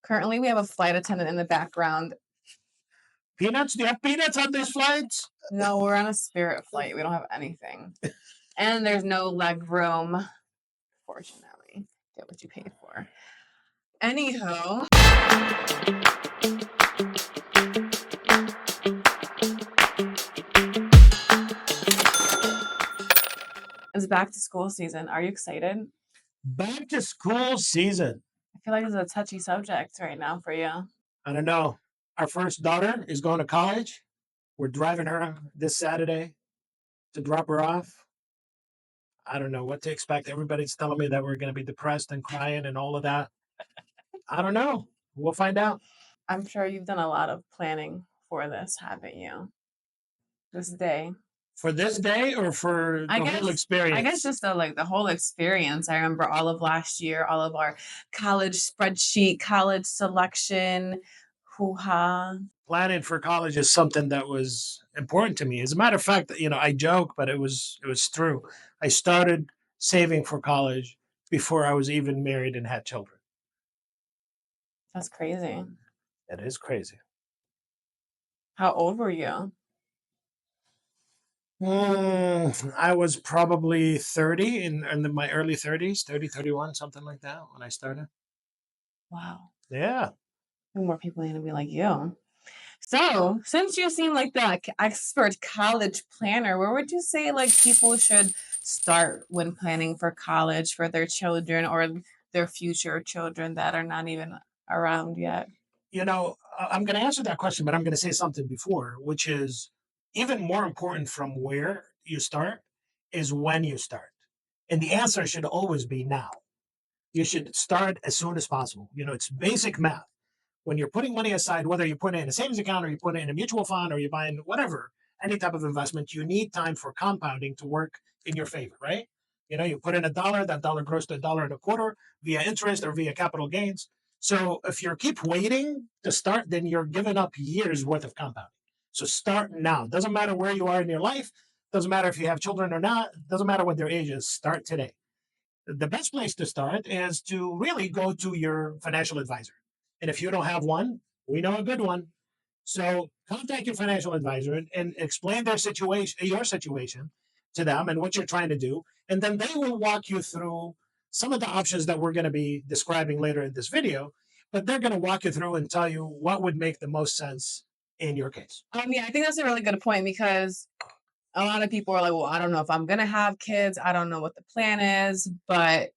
Currently, we have a flight attendant in the background. Peanuts? Do you have peanuts on these flights? No, we're on a Spirit flight. We don't have anything. And there's no leg room. Fortunately, get what you pay for. Anywho. It's back to school season. Are you excited? Back to school season. I feel like it's a touchy subject right now for you. I don't know. Our first daughter is going to college. We're driving her this Saturday to drop her off. I don't know what to expect. Everybody's telling me that we're going to be depressed and crying and all of that. I don't know. We'll find out. I'm sure you've done a lot of planning for this, haven't you? This day. For this day or for the whole experience? I guess just the whole experience. I remember all of last year, all of our college spreadsheet, college selection, hoo-ha. Planning for college is something that was important to me. As a matter of fact, I joke, but it was true. I started saving for college before I was even married and had children. That's crazy. That is crazy. How old were you? I was probably 30 in my early 30s, 30, 31, something like that when I started. Wow. Yeah. More people need to be like you. So, since you seem like the expert college planner, where would you say people should start when planning for college for their children or their future children that are not even around yet? I'm going to answer that question, but I'm going to say something before, which is even more important from where you start is when you start. And the answer should always be now. You should start as soon as possible. It's basic math. When you're putting money aside, whether you put it in a savings account or you put it in a mutual fund or you're buying whatever, any type of investment, you need time for compounding to work in your favor, right? You put in $1, that dollar grows to $1.25 via interest or via capital gains. So if you keep waiting to start, then you're giving up years worth of compounding. So start now. Doesn't matter where you are in your life. Doesn't matter if you have children or not. Doesn't matter what their age is. Start today. The best place to start is to really go to your financial advisor. And if you don't have one, we know a good one. So contact your financial advisor and explain your situation to them and what you're trying to do. And then they will walk you through some of the options that we're going to be describing later in this video. But they're going to walk you through and tell you what would make the most sense in your case. Yeah, I think that's a really good point because a lot of people are like, well, I don't know if I'm going to have kids. I don't know what the plan is. But,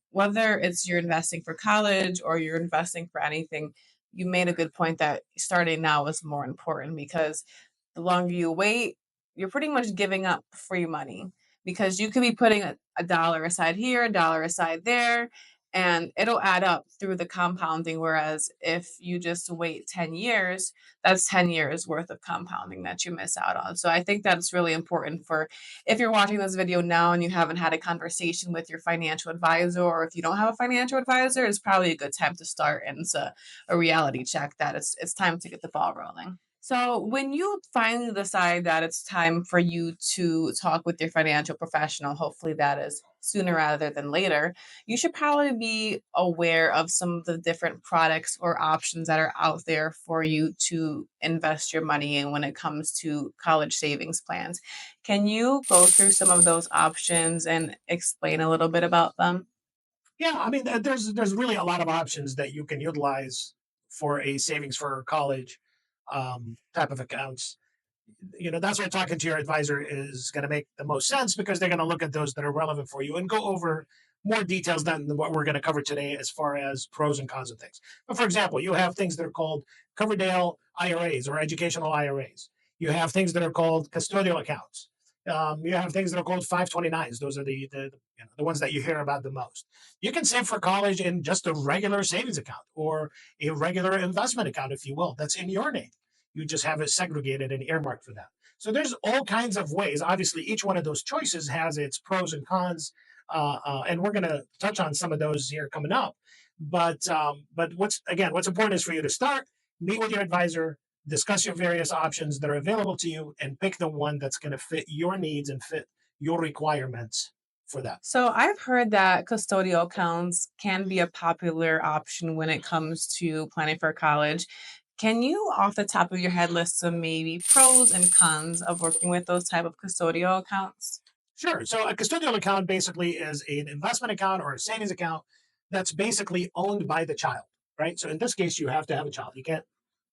whether it's you're investing for college or you're investing for anything, you made a good point that starting now is more important because the longer you wait, you're pretty much giving up free money because you could be putting a dollar aside here, a dollar aside there, and it'll add up through the compounding. Whereas if you just wait 10 years, that's 10 years worth of compounding that you miss out on. So I think that's really important for if you're watching this video now and you haven't had a conversation with your financial advisor, or if you don't have a financial advisor, it's probably a good time to start. And it's a reality check that it's time to get the ball rolling. So when you finally decide that it's time for you to talk with your financial professional, hopefully that is sooner rather than later, you should probably be aware of some of the different products or options that are out there for you to invest your money in when it comes to college savings plans. Can you go through some of those options and explain a little bit about them? Yeah, I mean, there's really a lot of options that you can utilize for a savings for college type of accounts. That's why talking to your advisor is going to make the most sense because they're going to look at those that are relevant for you and go over more details than what we're going to cover today as far as pros and cons of things. But for example, you have things that are called Coverdale IRAs or educational IRAs. You have things that are called custodial accounts. You have things that are called 529s. Those are the ones that you hear about the most. You can save for college in just a regular savings account or a regular investment account, if you will, that's in your name. You just have it segregated and earmarked for that. So there's all kinds of ways. Obviously, each one of those choices has its pros and cons, and we're going to touch on some of those here coming up. But what's important is for you to start, meet with your advisor, discuss your various options that are available to you, and pick the one that's going to fit your needs and fit your requirements for that. So I've heard that custodial accounts can be a popular option when it comes to planning for college. Can you, off the top of your head, list some maybe pros and cons of working with those type of custodial accounts? Sure. So a custodial account basically is an investment account or a savings account that's basically owned by the child, right? So in this case, you have to have a child. You can't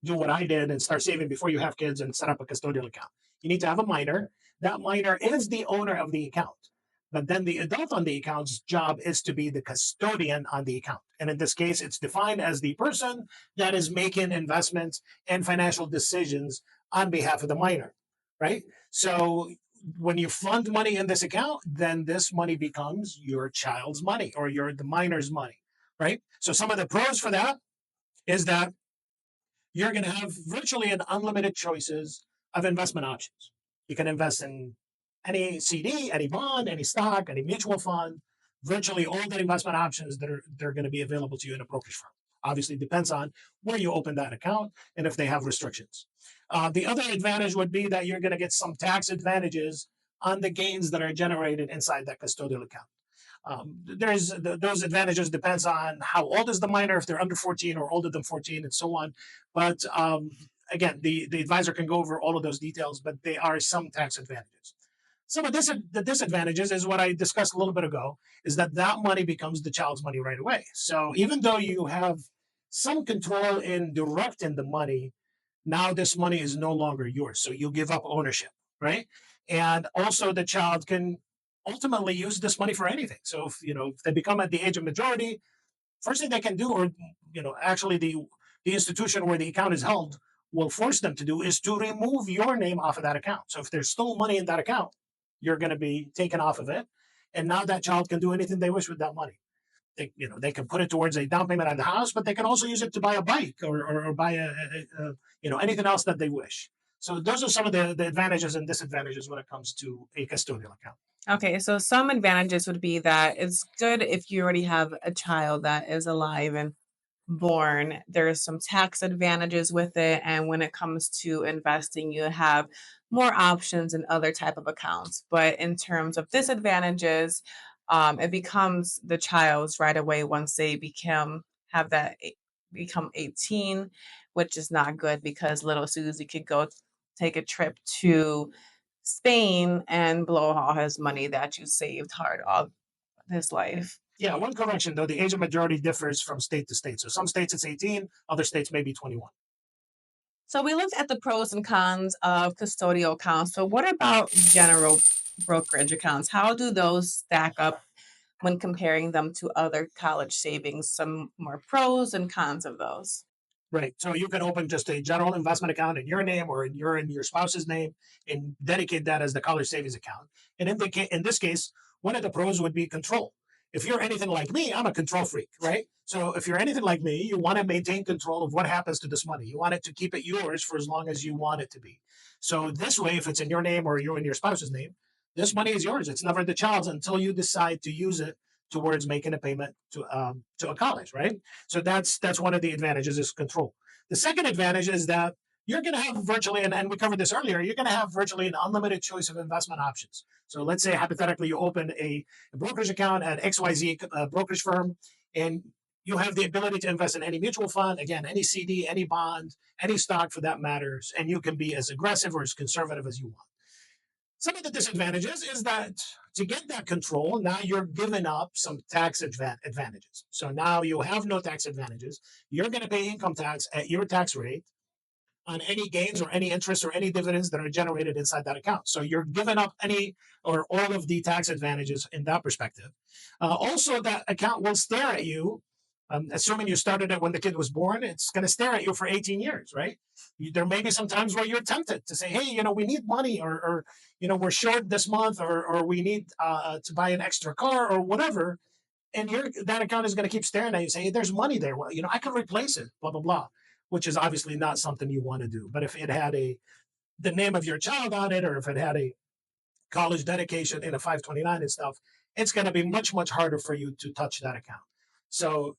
do what I did and start saving before you have kids and set up a custodial account. You need to have a minor. That minor is the owner of the account. But then the adult on the account's job is to be the custodian on the account. And in this case, it's defined as the person that is making investments and financial decisions on behalf of the minor, right? So when you fund money in this account, then this money becomes your child's money or the minor's money, right? So some of the pros for that is that you're going to have virtually an unlimited choices of investment options. You can invest in any CD, any bond, any stock, any mutual fund, virtually all the investment options that are they're going to be available to you in a brokerage firm. Obviously, depends on where you open that account and if they have restrictions. The other advantage would be that you're going to get some tax advantages on the gains that are generated inside that custodial account. Those advantages depends on how old is the minor, if they're under 14 or older than 14, and so on. But again, the advisor can go over all of those details, but there are some tax advantages. Some of the disadvantages is what I discussed a little bit ago, is that that money becomes the child's money right away. So even though you have some control in directing the money, now this money is no longer yours. So you give up ownership, right? And also the child can ultimately use this money for anything. So if they become at the age of majority, first thing they can do, or actually the institution where the account is held will force them to do, is to remove your name off of that account. So if there's still money in that account, you're going to be taken off of it, and now that child can do anything they wish with that money. They can put it towards a down payment on the house, but they can also use it to buy a bike or buy anything else that they wish. So those are some of the advantages and disadvantages when it comes to a custodial account. Okay, so some advantages would be that it's good if you already have a child that is alive and born. There's some tax advantages with it, and when it comes to investing, you have more options in other type of accounts. But in terms of disadvantages, it becomes the child's right away once they become 18, which is not good because little Susie could go take a trip to Spain and blow all his money that you saved hard all his life. Yeah, one correction though: the age of majority differs from state to state. So some states it's 18, other states maybe 21. So we looked at the pros and cons of custodial accounts. So what about general brokerage accounts? How do those stack up when comparing them to other college savings? Some more pros and cons of those. Right. So you can open just a general investment account in your name or in your spouse's name and dedicate that as the college savings account. And in this case, one of the pros would be control. If you're anything like me, I'm a control freak, right? So if you're anything like me, you want to maintain control of what happens to this money. You want it to keep it yours for as long as you want it to be. So this way, if it's in your name or you're in your spouse's name, this money is yours. It's never the child's until you decide to use it towards making a payment to a college, right? So that's one of the advantages is control. The second advantage is that you're going to have virtually, and we covered this earlier, you're going to have virtually an unlimited choice of investment options. So let's say hypothetically you open a brokerage account at XYZ brokerage firm, and you have the ability to invest in any mutual fund, again, any CD, any bond, any stock for that matters, and you can be as aggressive or as conservative as you want. Some of the disadvantages is that to get that control, now you're giving up some tax advantages. So now you have no tax advantages. You're going to pay income tax at your tax rate on any gains or any interest or any dividends that are generated inside that account. So you're giving up any or all of the tax advantages in that perspective. Also, that account will stare at you. Assuming you started it when the kid was born, it's going to stare at you for 18 years, right? There may be some times where you're tempted to say, hey, we need money or we're short this month or we need to buy an extra car or whatever. And that account is going to keep staring at you, saying, hey, there's money there. Well, I can replace it, blah, blah, blah, which is obviously not something you want to do. But if it had the name of your child on it, or if it had a college dedication in a 529 and stuff, it's going to be much, much harder for you to touch that account. So,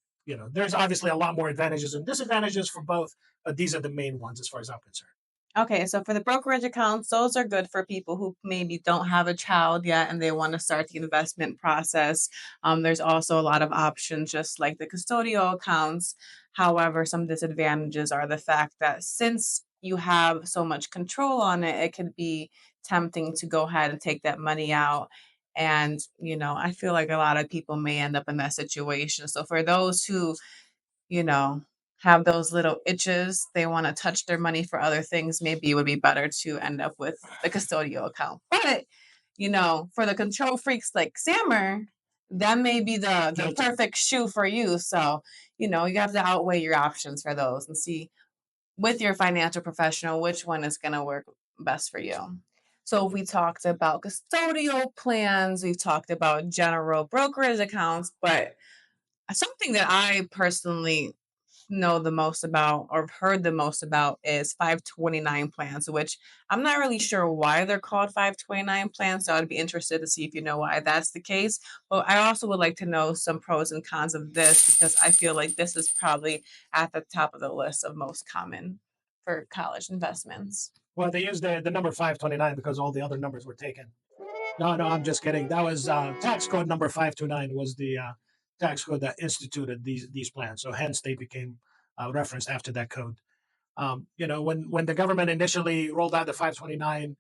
there's obviously a lot more advantages and disadvantages for both, but these are the main ones as far as I'm concerned. Okay, so for the brokerage accounts, those are good for people who maybe don't have a child yet and they want to start the investment process. There's also a lot of options, just like the custodial accounts. However, some disadvantages are the fact that since you have so much control on it, it could be tempting to go ahead and take that money out. And, I feel like a lot of people may end up in that situation. So for those who you know, have those little itches, they wanna touch their money for other things, maybe it would be better to end up with the custodial account. But, for the control freaks like Sammer, that may be the Guilty. perfect shoe for you. So, you have to outweigh your options for those and see with your financial professional which one is gonna work best for you. So we talked about custodial plans, we've talked about general brokerage accounts, but something that I personally know the most about or have heard the most about is 529 plans, which I'm not really sure why they're called 529 plans. So I'd be interested to see if you know why that's the case. But I also would like to know some pros and cons of this because I feel like this is probably at the top of the list of most common for college investments. Well, they used the number 529 because all the other numbers were taken. No, no, I'm just kidding. That was tax code number 529 was the tax code that instituted these plans. So hence they became referenced after that code. When the government initially rolled out the 529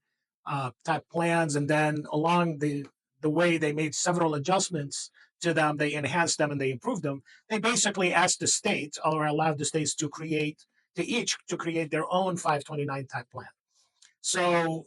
type plans, and then along the way they made several adjustments to them, they enhanced them and they improved them. They basically asked the states or allowed the states to create their own 529 type plan. So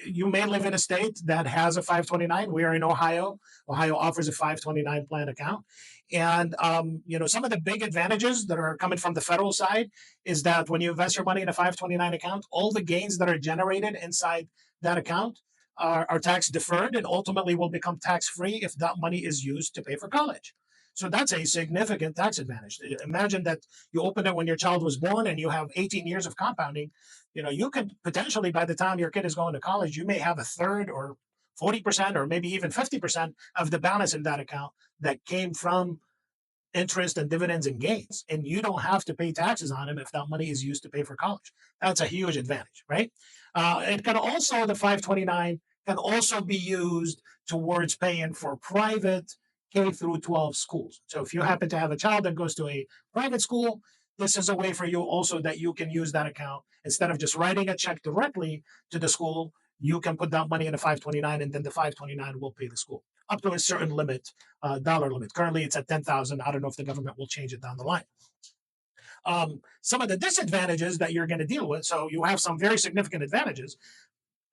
you may live in a state that has a 529. We are in Ohio. Ohio offers a 529 plan account. And some of the big advantages that are coming from the federal side is that when you invest your money in a 529 account, all the gains that are generated inside that account are tax deferred and ultimately will become tax free if that money is used to pay for college. So that's a significant tax advantage. Imagine that you opened it when your child was born and you have 18 years of compounding. You could potentially, by the time your kid is going to college, you may have a third or 40% or maybe even 50% of the balance in that account that came from interest and dividends and gains. And you don't have to pay taxes on them if that money is used to pay for college. That's a huge advantage, right? It can also, the 529 can also be used towards paying for private K through 12 schools. So if you happen to have a child that goes to a private school, this is a way for you also that you can use that account instead of just writing a check directly to the school. You can put that money in a 529, and then the 529 will pay the school up to a certain limit, dollar limit. Currently, it's at 10,000. I don't know if the government will change it down the line. Some of the disadvantages that you're going to deal with. So you have some very significant advantages.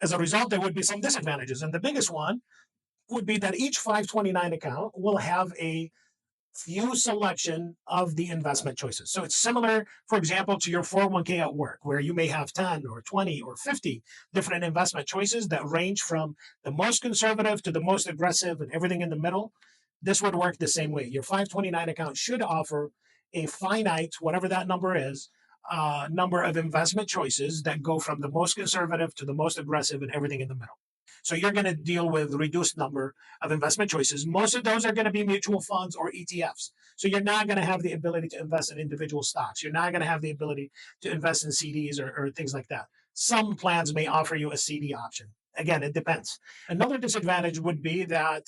As a result, there would be some disadvantages, and the biggest one would be that each 529 account will have a few selection of the investment choices. So it's similar, for example, to your 401k at work, where you may have 10 or 20 or 50 different investment choices that range from the most conservative to the most aggressive and everything in the middle. This would work the same way. Your 529 account should offer a finite, whatever that number is, number of investment choices that go from the most conservative to the most aggressive and everything in the middle. So you're going to deal with reduced number of investment choices. Most of those are going to be mutual funds or ETFs. So you're not going to have the ability to invest in individual stocks. You're not going to have the ability to invest in CDs or things like that. Some plans may offer you a CD option. Again, it depends. Another disadvantage would be that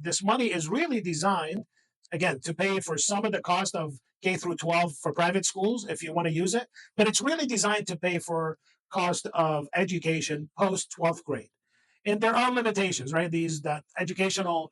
this money is really designed, again, to pay for some of the cost of K through 12 for private schools if you want to use it, but it's really designed to pay for cost of education post 12th grade. And there are limitations, right? That educational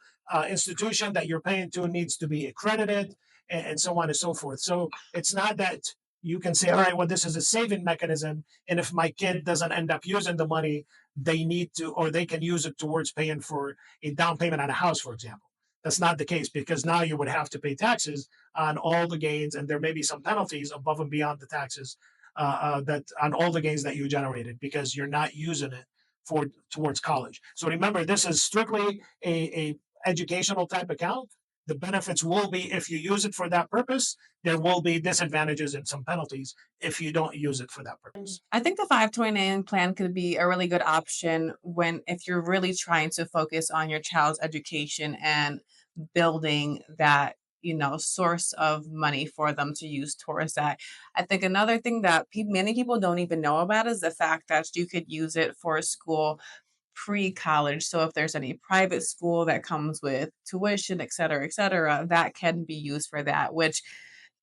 institution that you're paying to needs to be accredited, and so on and so forth. So it's not that you can say, all right, well, this is a saving mechanism, and if my kid doesn't end up using the money, they need to, or they can use it towards paying for a down payment on a house, for example. That's not the case because now you would have to pay taxes on all the gains, and there may be some penalties above and beyond the taxes that on all the gains that you generated because you're not using it for towards college. So remember, this is strictly a educational type account. The benefits will be if you use it for that purpose. There will be disadvantages and some penalties if you don't use it for that purpose. I think the 529 plan could be a really good option when if you're really trying to focus on your child's education and building that, source of money for them to use towards that. I think another thing that many people don't even know about is the fact that you could use it for school pre-college. So if there's any private school that comes with tuition, et cetera, that can be used for that, which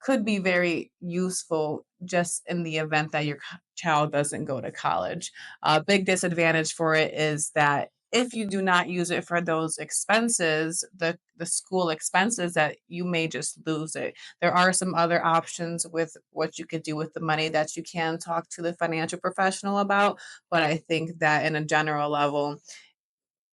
could be very useful just in the event that your child doesn't go to college. A big disadvantage for it is that if you do not use it for those expenses, the school expenses, that you may just lose it. There are some other options with what you could do with the money that you can talk to the financial professional about, but I think that in a general level,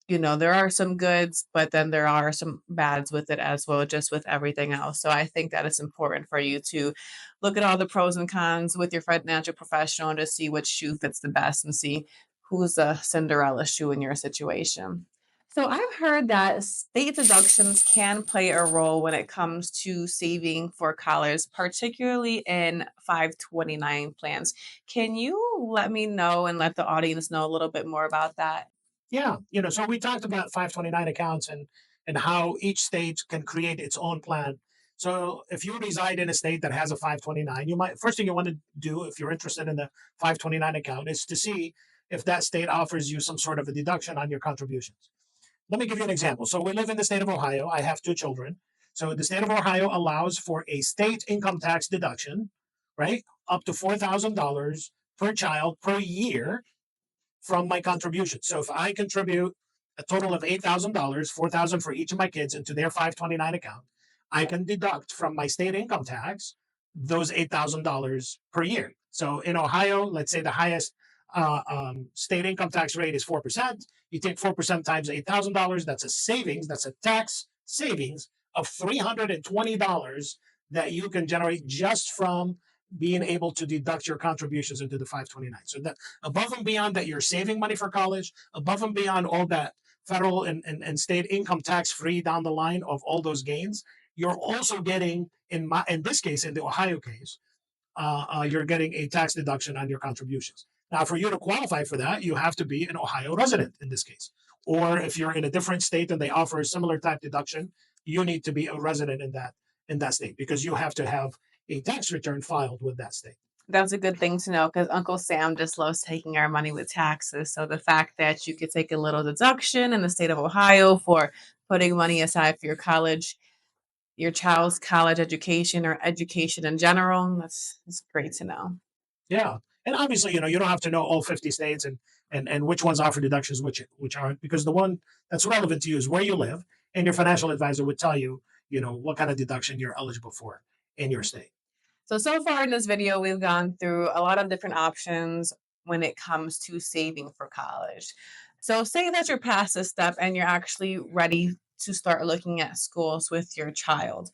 there are some goods, but then there are some bads with it as well, just with everything else. So I think that it's important for you to look at all the pros and cons with your financial professional to see which shoe fits the best and see who's the Cinderella shoe in your situation. So I've heard that state deductions can play a role when it comes to saving for college, particularly in 529 plans. Can you let me know and let the audience know a little bit more about that? Yeah, so we talked about 529 accounts and how each state can create its own plan. So if you reside in a state that has a 529, you might first thing you want to do if you're interested in the 529 account is to see if that state offers you some sort of a deduction on your contributions. Let me give you an example. So we live in the state of Ohio. I have two children. So the state of Ohio allows for a state income tax deduction, right? Up to $4,000 per child per year from my contribution. So if I contribute a total of $8,000, 4,000 for each of my kids into their 529 account, I can deduct from my state income tax those $8,000 per year. So in Ohio, let's say the highest state income tax rate is 4%. You take 4% times $8,000. That's a savings. That's a tax savings of $320 that you can generate just from being able to deduct your contributions into the 529. So that above and beyond that, you're saving money for college, above and beyond all that federal and state income tax free down the line of all those gains, you're also getting in this case, in the Ohio case, you're getting a tax deduction on your contributions. Now, for you to qualify for that, you have to be an Ohio resident in this case. Or if you're in a different state and they offer a similar type deduction, you need to be a resident in that state because you have to have a tax return filed with that state. That's a good thing to know because Uncle Sam just loves taking our money with taxes. So the fact that you could take a little deduction in the state of Ohio for putting money aside for your child's college education or education in general, that's great to know. Yeah. And obviously, you don't have to know all 50 states and which ones offer deductions, which aren't, because the one that's relevant to you is where you live, and your financial advisor would tell you, what kind of deduction you're eligible for in your state. So far in this video, we've gone through a lot of different options when it comes to saving for college. So say that you're past this step and you're actually ready to start looking at schools with your child.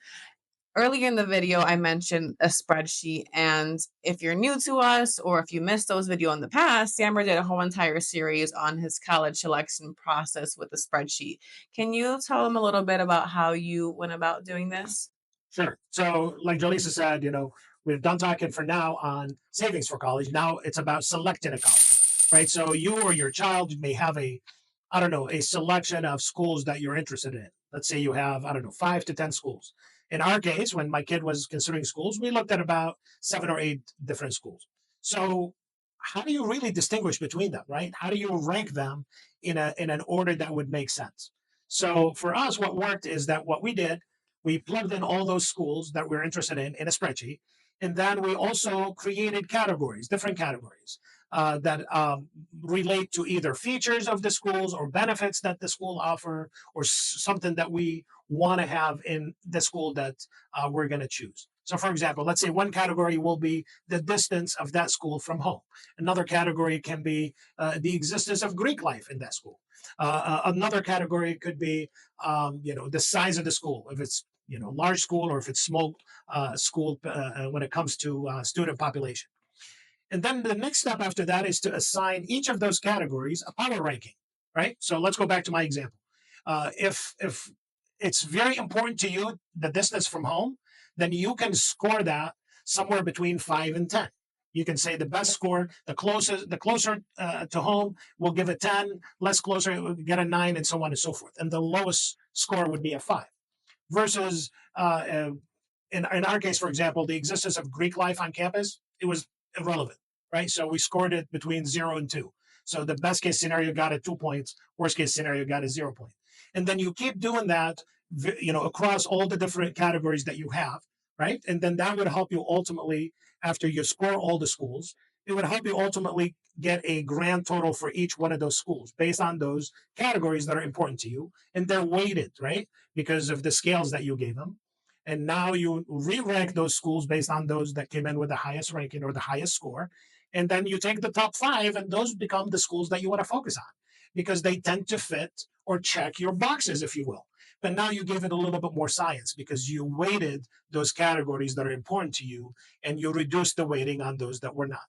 Earlier in the video, I mentioned a spreadsheet. And if you're new to us or if you missed those videos in the past, Samber did a whole entire series on his college selection process with a spreadsheet. Can you tell them a little bit about how you went about doing this? Sure. So, like Jolisa said, we've done talking for now on savings for college. Now it's about selecting a college, right? So you or your child may have I don't know, a selection of schools that you're interested in. Let's say you have, I don't know, 5 to 10 schools. In our case, when my kid was considering schools, we looked at about 7 or 8 different schools. So how do you really distinguish between them, right? How do you rank them in an order that would make sense? So for us, what worked is that what we did, we plugged in all those schools that we're interested in a spreadsheet. And then we also created categories, different categories that relate to either features of the schools or benefits that the school offer or something that we want to have in the school that we're going to choose. So, for example, let's say one category will be the distance of that school from home. Another category can be the existence of Greek life in that school. Another category could be, the size of the school, if it's large school or if it's small school when it comes to student population. And then the next step after that is to assign each of those categories a power ranking, right? So let's go back to my example. If it's very important to you the distance from home, then you can score that somewhere between 5 and 10. You can say the best score, the closer to home, will give a 10. Less closer, it will get a 9, and so on and so forth. And the lowest score would be a 5. versus in our case, for example, the existence of Greek life on campus, it was irrelevant, right? So we scored it between 0 and 2. So the best case scenario got it 2 points, worst case scenario got a 0 point. And then you keep doing that, across all the different categories that you have, right? And then that would help you ultimately, after you score all the schools, it would help you ultimately get a grand total for each one of those schools based on those categories that are important to you. And they're weighted, right? Because of the scales that you gave them. And now you re-rank those schools based on those that came in with the highest ranking or the highest score. And then you take the top five, and those become the schools that you want to focus on because they tend to fit or check your boxes, if you will. But now you give it a little bit more science because you weighted those categories that are important to you and you reduced the weighting on those that were not.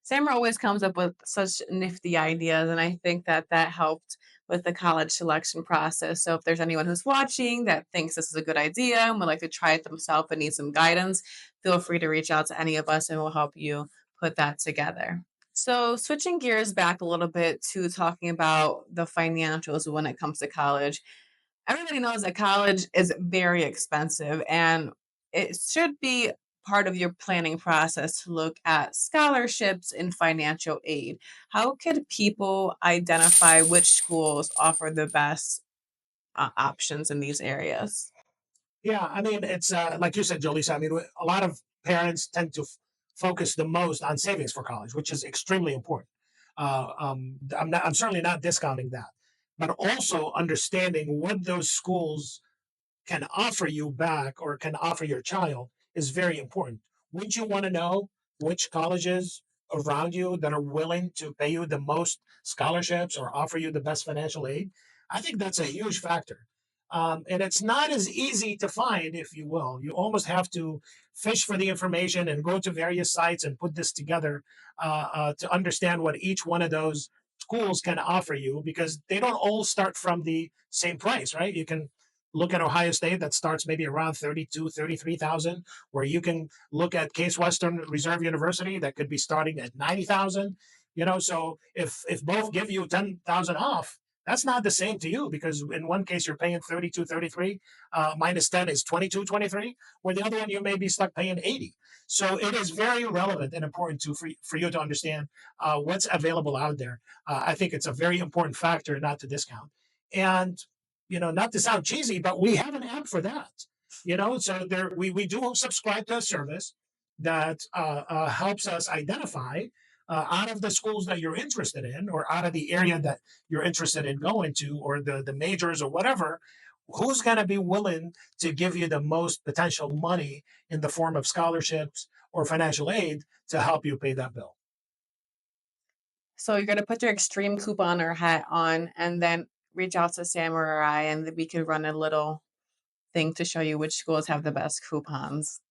Samra always comes up with such nifty ideas, and I think that that helped with the college selection process. So, if there's anyone who's watching that thinks this is a good idea and would like to try it themselves and need some guidance, feel free to reach out to any of us and we'll help you put that together. So, switching gears back a little bit to talking about the financials when it comes to college, everybody knows that college is very expensive and it should be part of your planning process to look at scholarships and financial aid. How could people identify which schools offer the best options in these areas? Yeah, I mean, it's like you said, Jolisa. I mean, a lot of parents tend to focus the most on savings for college, which is extremely important. I'm certainly not discounting that, but also understanding what those schools can offer you back or can offer your child is very important. Wouldn't you want to know which colleges around you that are willing to pay you the most scholarships or offer you the best financial aid? I think that's a huge factor. And it's not as easy to find, if you will. You almost have to fish for the information and go to various sites and put this together to understand what each one of those schools can offer you because they don't all start from the same price, right? You can look at Ohio State that starts maybe around 32, 33,000, where you can look at Case Western Reserve University that could be starting at 90,000. So if both give you 10,000 off, that's not the same to you because in one case you're paying 32, 33, minus 10 is 22, 23, where the other one you may be stuck paying 80. So it is very relevant and important for you to understand what's available out there. I think it's a very important factor not to discount. And not to sound cheesy, but we have an app for that. So we do subscribe to a service that helps us identify out of the schools that you're interested in, or out of the area that you're interested in going to, or the majors or whatever, who's going to be willing to give you the most potential money in the form of scholarships or financial aid to help you pay that bill. So you're gonna put your extreme couponer hat on and then reach out to Samurai and we could run a little thing to show you which schools have the best coupons,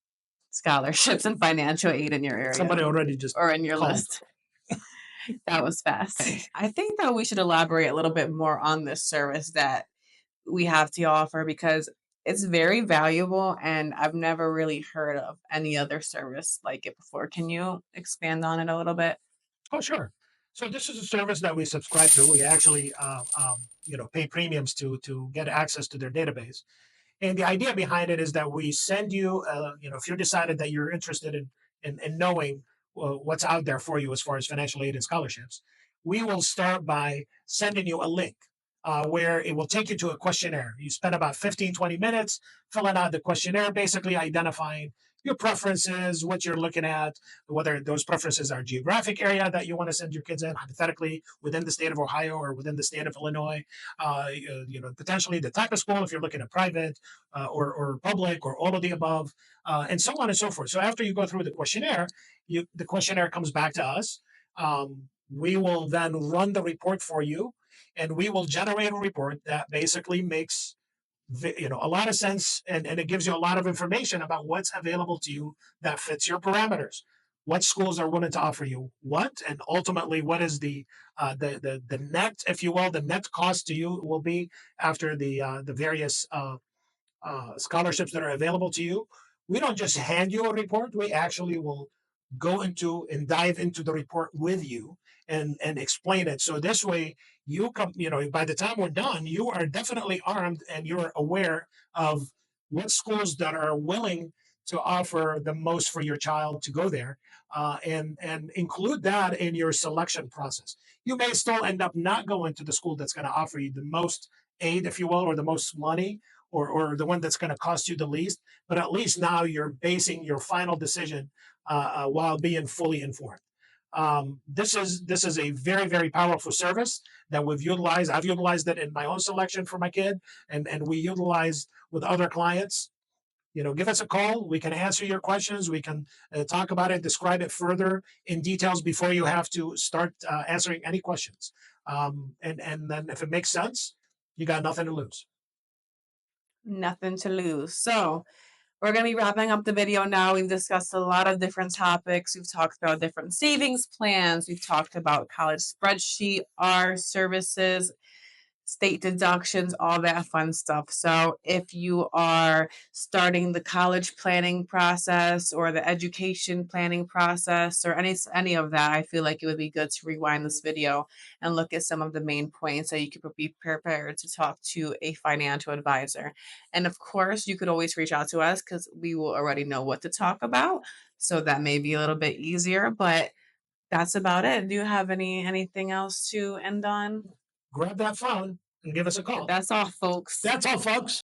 scholarships, and financial aid in your Somebody area already just or in your called. list. That was fast. I think that we should elaborate a little bit more on this service that we have to offer because it's very valuable and I've never really heard of any other service like it before. Can you expand on it a little bit? Oh, sure. So this is a service that we subscribe to. We actually, pay premiums to get access to their database. And the idea behind it is that we send you, if you decided that you're interested in knowing what's out there for you as far as financial aid and scholarships, we will start by sending you a link where it will take you to a questionnaire. You spend about 15, 20 minutes filling out the questionnaire, basically identifying your preferences, what you're looking at, whether those preferences are geographic area that you want to send your kids in, hypothetically within the state of Ohio or within the state of Illinois, potentially the type of school if you're looking at private or public or all of the above, and so on and so forth. So after you go through the questionnaire, the questionnaire comes back to us. We will then run the report for you, and we will generate a report that basically makes a lot of sense, and it gives you a lot of information about what's available to you that fits your parameters. What schools are willing to offer you what, and ultimately what is the net, if you will, the net cost to you will be after the various scholarships that are available to you. We don't just hand you a report. We actually will go into and dive into the report with you and explain it. So this way you come, by the time we're done, you are definitely armed and you're aware of what schools that are willing to offer the most for your child to go there, and include that in your selection process. You may still end up not going to the school that's going to offer you the most aid, if you will, or the most money, or the one that's going to cost you the least. But at least now you're basing your final decision while being fully informed. This is a very, very powerful service that we've utilized. I've utilized it in my own selection for my kid, and we utilize with other clients. Give us a call. We can answer your questions. We can talk about it, describe it further in details before you have to start answering any questions. And then if it makes sense, you got nothing to lose. Nothing to lose. So we're going to be wrapping up the video now. We've discussed a lot of different topics. We've talked about different savings plans. We've talked about college spreadsheet, our services, state deductions, all that fun stuff. So if you are starting the college planning process or the education planning process or any of that, I feel like it would be good to rewind this video and look at some of the main points so you could be prepared to talk to a financial advisor. And of course, you could always reach out to us because we will already know what to talk about. So that may be a little bit easier, but that's about it. Do you have anything else to end on? Grab that phone and give us a call. That's all, folks. That's all, folks.